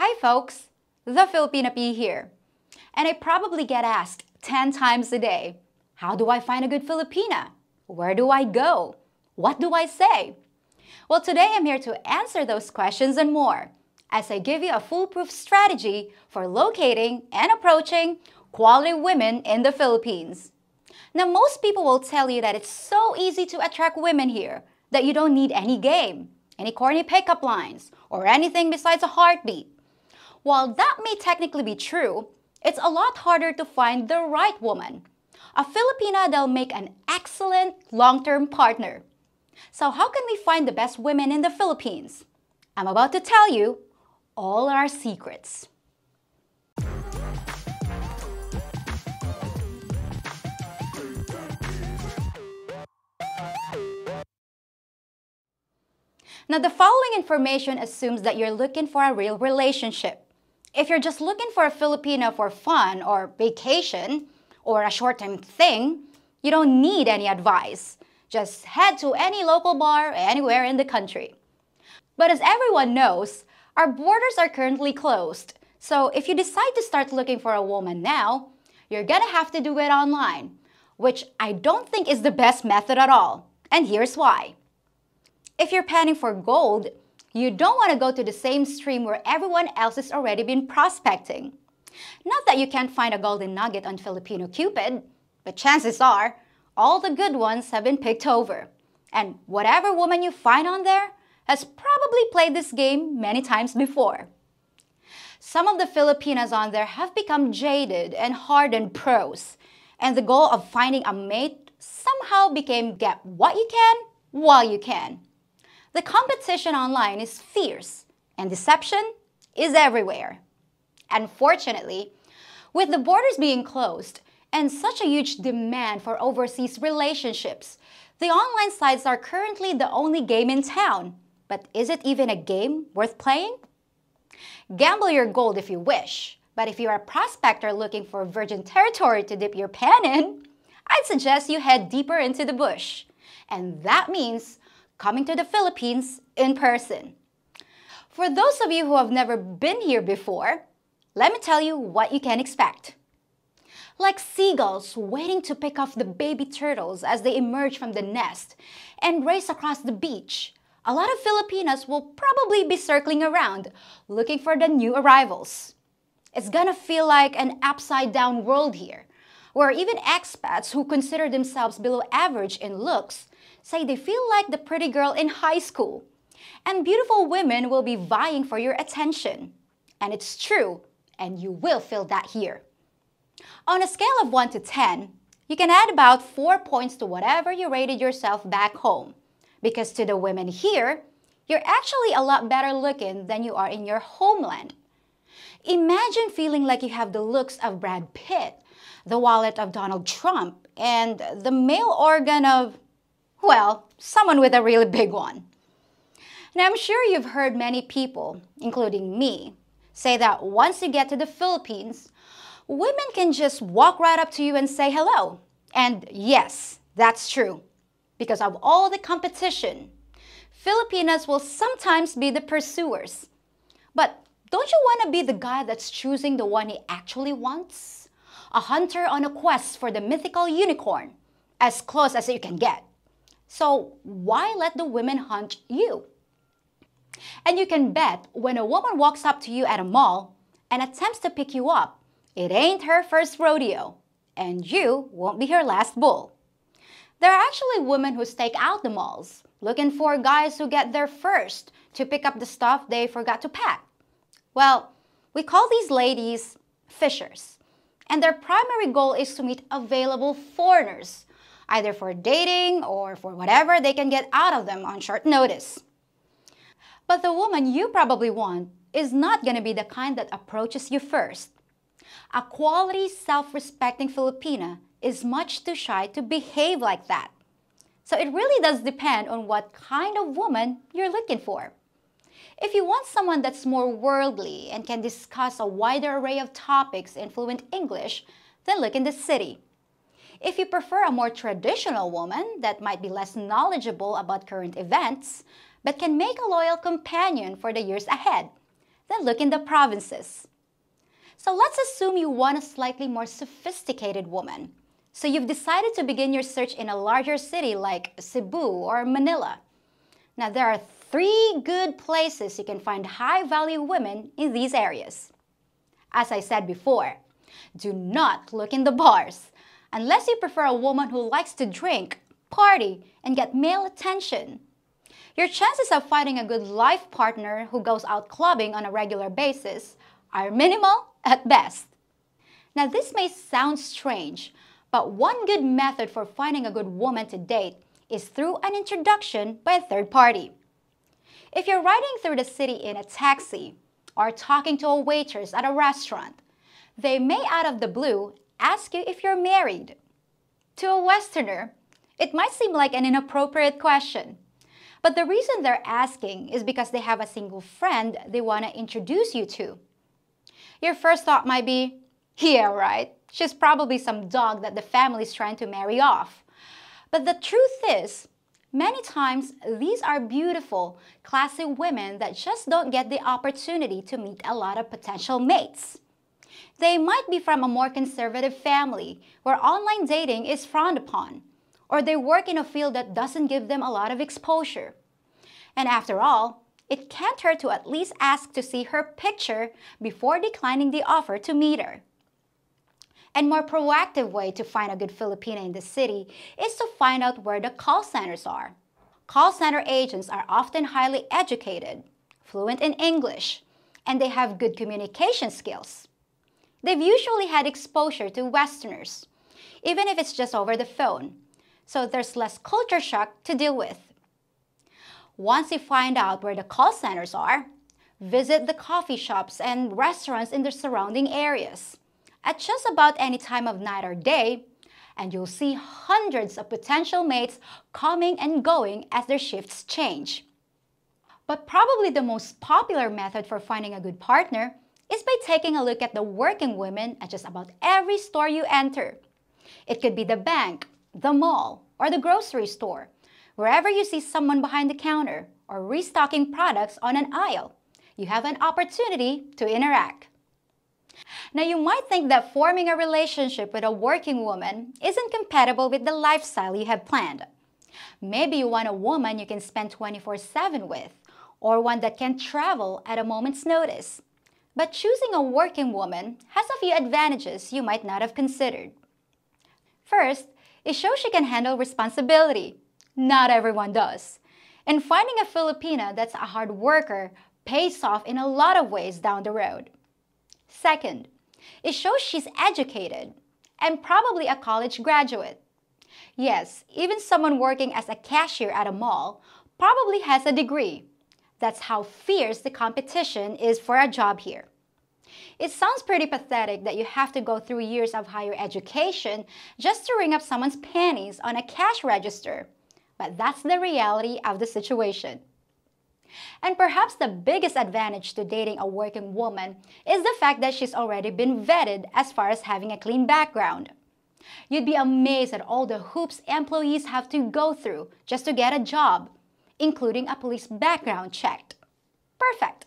Hi folks, TheFilipinaPea here. And I probably get asked 10 times a day, how do I find a good Filipina? Where do I go? What do I say? Well, today I'm here to answer those questions and more as I give you a foolproof strategy for locating and approaching quality women in the Philippines. Now, most people will tell you that it's so easy to attract women here that you don't need any game, any corny pickup lines, or anything besides a heartbeat. While that may technically be true, it's a lot harder to find the right woman, a Filipina that'll make an excellent long-term partner. So how can we find the best women in the Philippines? I'm about to tell you all our secrets. Now, the following information assumes that you're looking for a real relationship. If you're just looking for a Filipina for fun or vacation or a short-term thing, you don't need any advice. Just head to any local bar anywhere in the country. But as everyone knows, our borders are currently closed. So if you decide to start looking for a woman now, you're gonna have to do it online, which I don't think is the best method at all. And here's why. If you're panning for gold, you don't want to go to the same stream where everyone else has already been prospecting. Not that you can't find a golden nugget on Filipino Cupid, but chances are, all the good ones have been picked over. And whatever woman you find on there has probably played this game many times before. Some of the Filipinas on there have become jaded and hardened pros, and the goal of finding a mate somehow became get what you can while you can. The competition online is fierce, and deception is everywhere. Unfortunately, with the borders being closed and such a huge demand for overseas relationships, the online sites are currently the only game in town. But is it even a game worth playing? Gamble your gold if you wish, but if you're a prospector looking for virgin territory to dip your pen in, I'd suggest you head deeper into the bush. And that means coming to the Philippines in person. For those of you who have never been here before, let me tell you what you can expect. Like seagulls waiting to pick off the baby turtles as they emerge from the nest and race across the beach, a lot of Filipinas will probably be circling around looking for the new arrivals. It's gonna feel like an upside-down world here, where even expats who consider themselves below average in looks say they feel like the pretty girl in high school, and beautiful women will be vying for your attention. And it's true, and you will feel that here. On a scale of 1 to 10, you can add about 4 points to whatever you rated yourself back home, because to the women here, you're actually a lot better looking than you are in your homeland. Imagine feeling like you have the looks of Brad Pitt, the wallet of Donald Trump, and the male organ of, well, someone with a really big one. Now, I'm sure you've heard many people, including me, say that once you get to the Philippines, women can just walk right up to you and say hello. And yes, that's true. Because of all the competition, Filipinas will sometimes be the pursuers. But don't you want to be the guy that's choosing the one he actually wants? A hunter on a quest for the mythical unicorn, as close as you can get. So why let the women hunt you? And you can bet when a woman walks up to you at a mall and attempts to pick you up, it ain't her first rodeo, and you won't be her last bull. There are actually women who stake out the malls, looking for guys who get there first to pick up the stuff they forgot to pack. Well, we call these ladies fishers, and their primary goal is to meet available foreigners, either for dating or for whatever they can get out of them on short notice. But the woman you probably want is not going to be the kind that approaches you first. A quality, self-respecting Filipina is much too shy to behave like that. So it really does depend on what kind of woman you're looking for. If you want someone that's more worldly and can discuss a wider array of topics in fluent English, then look in the city. If you prefer a more traditional woman that might be less knowledgeable about current events, but can make a loyal companion for the years ahead, then look in the provinces. So let's assume you want a slightly more sophisticated woman. So you've decided to begin your search in a larger city like Cebu or Manila. Now there are 3 good places you can find high-value women in these areas. As I said before, do not look in the bars unless you prefer a woman who likes to drink, party, and get male attention. Your chances of finding a good life partner who goes out clubbing on a regular basis are minimal at best. Now this may sound strange, but one good method for finding a good woman to date is through an introduction by a third party. If you're riding through the city in a taxi or talking to a waitress at a restaurant, they may out of the blue ask you if you're married. To a Westerner, it might seem like an inappropriate question, but the reason they're asking is because they have a single friend they want to introduce you to. Your first thought might be, yeah, right, she's probably some dog that the family's trying to marry off. But the truth is, many times these are beautiful, classy women that just don't get the opportunity to meet a lot of potential mates. They might be from a more conservative family where online dating is frowned upon, or they work in a field that doesn't give them a lot of exposure. And after all, it can't hurt to at least ask to see her picture before declining the offer to meet her. And more proactive way to find a good Filipina in the city is to find out where the call centers are. Call center agents are often highly educated, fluent in English, and they have good communication skills. They've usually had exposure to Westerners, even if it's just over the phone, so there's less culture shock to deal with. Once you find out where the call centers are, visit the coffee shops and restaurants in the surrounding areas at just about any time of night or day, and you'll see hundreds of potential mates coming and going as their shifts change. But probably the most popular method for finding a good partner is by taking a look at the working women at just about every store you enter. It could be the bank, the mall, or the grocery store. Wherever you see someone behind the counter or restocking products on an aisle, you have an opportunity to interact. Now you might think that forming a relationship with a working woman isn't compatible with the lifestyle you have planned. Maybe you want a woman you can spend 24/7 with, or one that can travel at a moment's notice. But choosing a working woman has a few advantages you might not have considered. First, it shows she can handle responsibility. Not everyone does. And finding a Filipina that's a hard worker pays off in a lot of ways down the road. Second, it shows she's educated and probably a college graduate. Yes, even someone working as a cashier at a mall probably has a degree. That's how fierce the competition is for a job here. It sounds pretty pathetic that you have to go through years of higher education just to ring up someone's panties on a cash register. But that's the reality of the situation. And perhaps the biggest advantage to dating a working woman is the fact that she's already been vetted as far as having a clean background. You'd be amazed at all the hoops employees have to go through just to get a job, including a police background check. Perfect.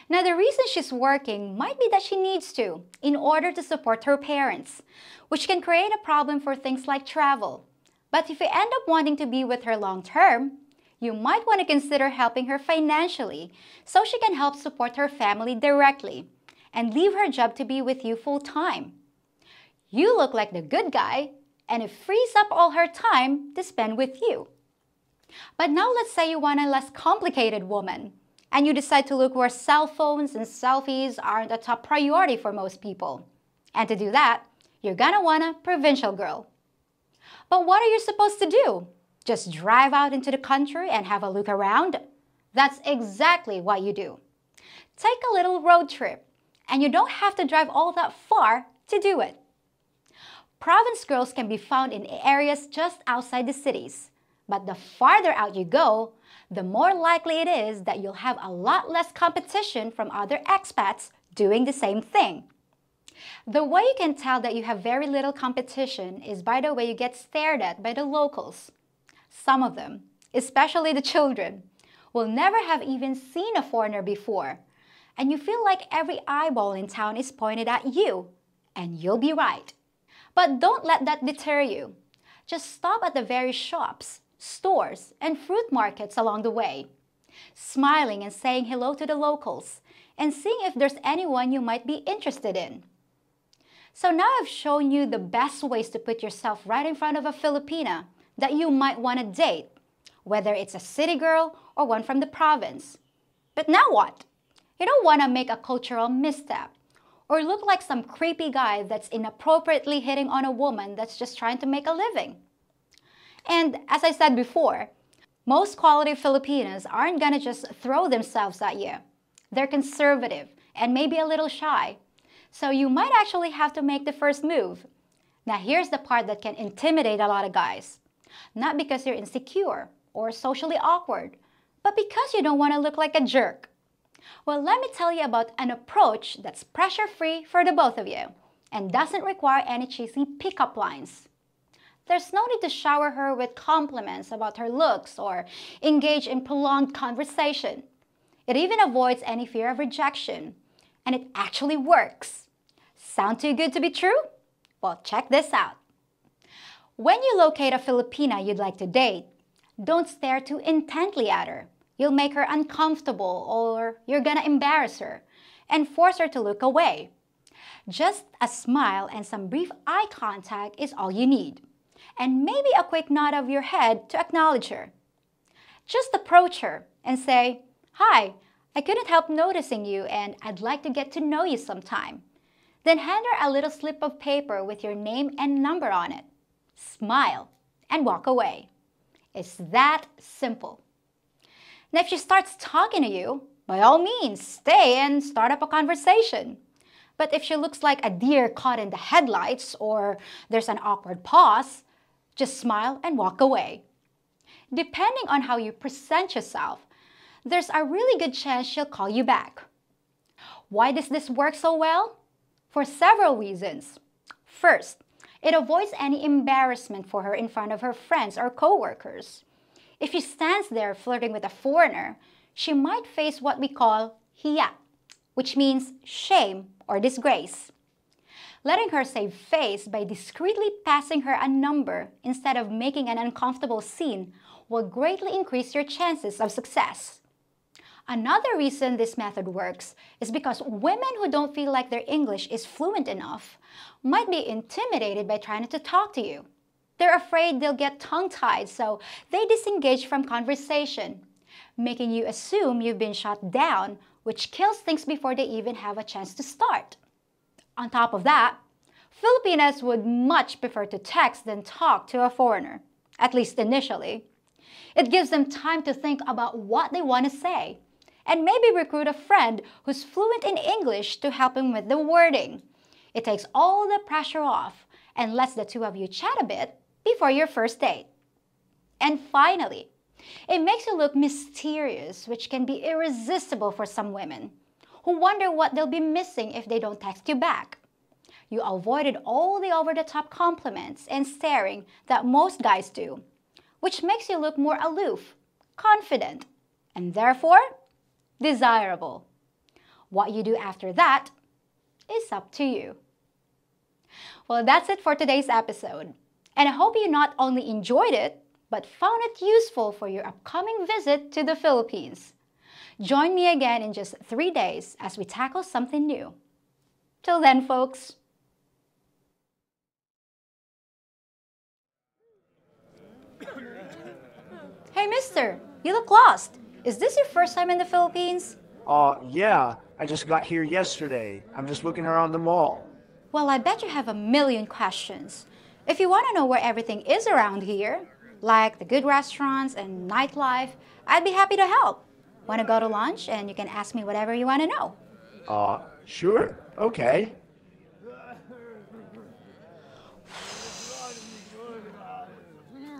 Now the reason she's working might be that she needs to in order to support her parents, which can create a problem for things like travel. But if you end up wanting to be with her long term, you might want to consider helping her financially so she can help support her family directly and leave her job to be with you full time. You look like the good guy, and it frees up all her time to spend with you. But now let's say you want a less complicated woman, and you decide to look where cell phones and selfies aren't a top priority for most people. And to do that, you're gonna want a provincial girl. But what are you supposed to do? Just drive out into the country and have a look around? That's exactly what you do. Take a little road trip, and you don't have to drive all that far to do it. Province girls can be found in areas just outside the cities, but the farther out you go, the more likely it is that you'll have a lot less competition from other expats doing the same thing. The way you can tell that you have very little competition is by the way you get stared at by the locals. Some of them, especially the children, will never have even seen a foreigner before, and you feel like every eyeball in town is pointed at you, and you'll be right. But don't let that deter you. Just stop at the various shops, stores, and fruit markets along the way, smiling and saying hello to the locals, and seeing if there's anyone you might be interested in. So now I've shown you the best ways to put yourself right in front of a Filipina that you might want to date, whether it's a city girl or one from the province. But now what? You don't want to make a cultural misstep or look like some creepy guy that's inappropriately hitting on a woman that's just trying to make a living. And as I said before, most quality Filipinas aren't gonna just throw themselves at you. They're conservative and maybe a little shy, so you might actually have to make the first move. Now here's the part that can intimidate a lot of guys. Not because you're insecure or socially awkward, but because you don't want to look like a jerk. Well, let me tell you about an approach that's pressure-free for the both of you and doesn't require any cheesy pickup lines. There's no need to shower her with compliments about her looks or engage in prolonged conversation. It even avoids any fear of rejection, and it actually works. Sound too good to be true? Well, check this out. When you locate a Filipina you'd like to date, don't stare too intently at her. You'll make her uncomfortable or you're gonna embarrass her and force her to look away. Just a smile and some brief eye contact is all you need. And maybe a quick nod of your head to acknowledge her. Just approach her and say, "Hi, I couldn't help noticing you and I'd like to get to know you sometime." Then hand her a little slip of paper with your name and number on it. Smile and walk away. It's that simple. Now if she starts talking to you, by all means, stay and start up a conversation. But if she looks like a deer caught in the headlights or there's an awkward pause, just smile and walk away. Depending on how you present yourself, there's a really good chance she'll call you back. Why does this work so well? For several reasons. First, it avoids any embarrassment for her in front of her friends or coworkers. If she stands there flirting with a foreigner, she might face what we call hiya, which means shame or disgrace. Letting her save face by discreetly passing her a number instead of making an uncomfortable scene will greatly increase your chances of success. Another reason this method works is because women who don't feel like their English is fluent enough might be intimidated by trying to talk to you. They're afraid they'll get tongue-tied, so they disengage from conversation, making you assume you've been shut down, which kills things before they even have a chance to start. On top of that, Filipinas would much prefer to text than talk to a foreigner, at least initially. It gives them time to think about what they want to say, and maybe recruit a friend who's fluent in English to help him with the wording. It takes all the pressure off and lets the two of you chat a bit before your first date. And finally, it makes you look mysterious, which can be irresistible for some women who wonder what they'll be missing if they don't text you back. You avoided all the over-the-top compliments and staring that most guys do, which makes you look more aloof, confident, and therefore desirable. What you do after that is up to you. Well, that's it for today's episode. And I hope you not only enjoyed it, but found it useful for your upcoming visit to the Philippines. Join me again in just 3 days as we tackle something new. Till then, folks. Hey, mister, you look lost. Is this your first time in the Philippines? Yeah, I just got here yesterday. I'm just looking around the mall. Well, I bet you have a million questions. If you want to know where everything is around here, like the good restaurants and nightlife, I'd be happy to help. Want to go to lunch and you can ask me whatever you want to know. Sure, okay.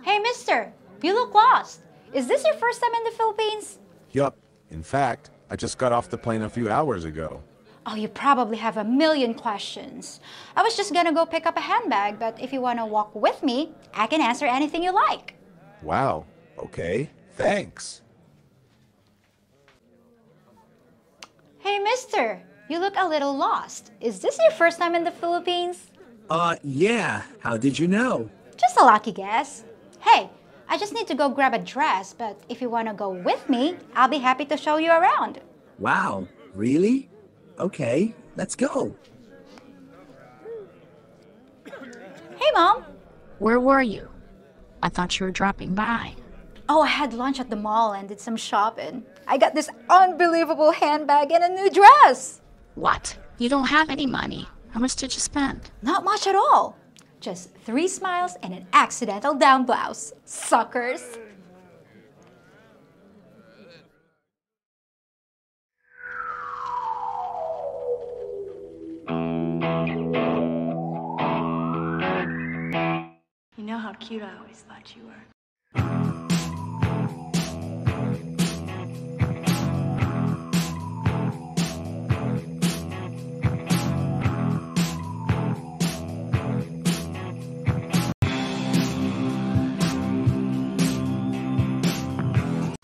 Hey, mister, you look lost. Is this your first time in the Philippines? Yup. In fact, I just got off the plane a few hours ago. Oh, you probably have a million questions. I was just gonna go pick up a handbag, but if you want to walk with me, I can answer anything you like. Wow. Okay. Thanks. Hey, Mister, you look a little lost. Is this your first time in the Philippines? Yeah. How did you know? Just a lucky guess. Hey, I just need to go grab a dress, but if you want to go with me, I'll be happy to show you around. Wow, really? Okay, let's go. Hey, Mom. Where were you? I thought you were dropping by. Oh, I had lunch at the mall and did some shopping. I got this unbelievable handbag and a new dress. What? You don't have any money. How much did you spend? Not much at all. Just 3 smiles and an accidental down blouse. Suckers. You know how cute I always thought you were.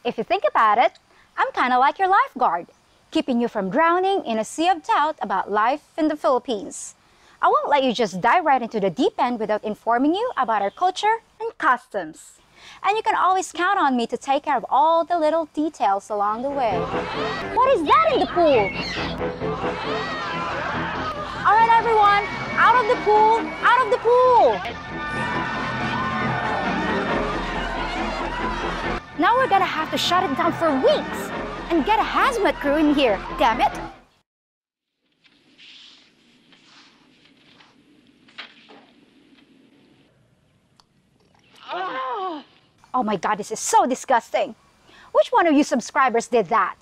If you think about it, I'm kind of like your lifeguard, keeping you from drowning in a sea of doubt about life in the Philippines. I won't let you just dive right into the deep end without informing you about our culture and customs. And you can always count on me to take care of all the little details along the way. What is that in the pool? All right, everyone, out of the pool, out of the pool! Now we're gonna have to shut it down for weeks and get a hazmat crew in here, damn it! Oh my God, this is so disgusting. Which one of you subscribers did that?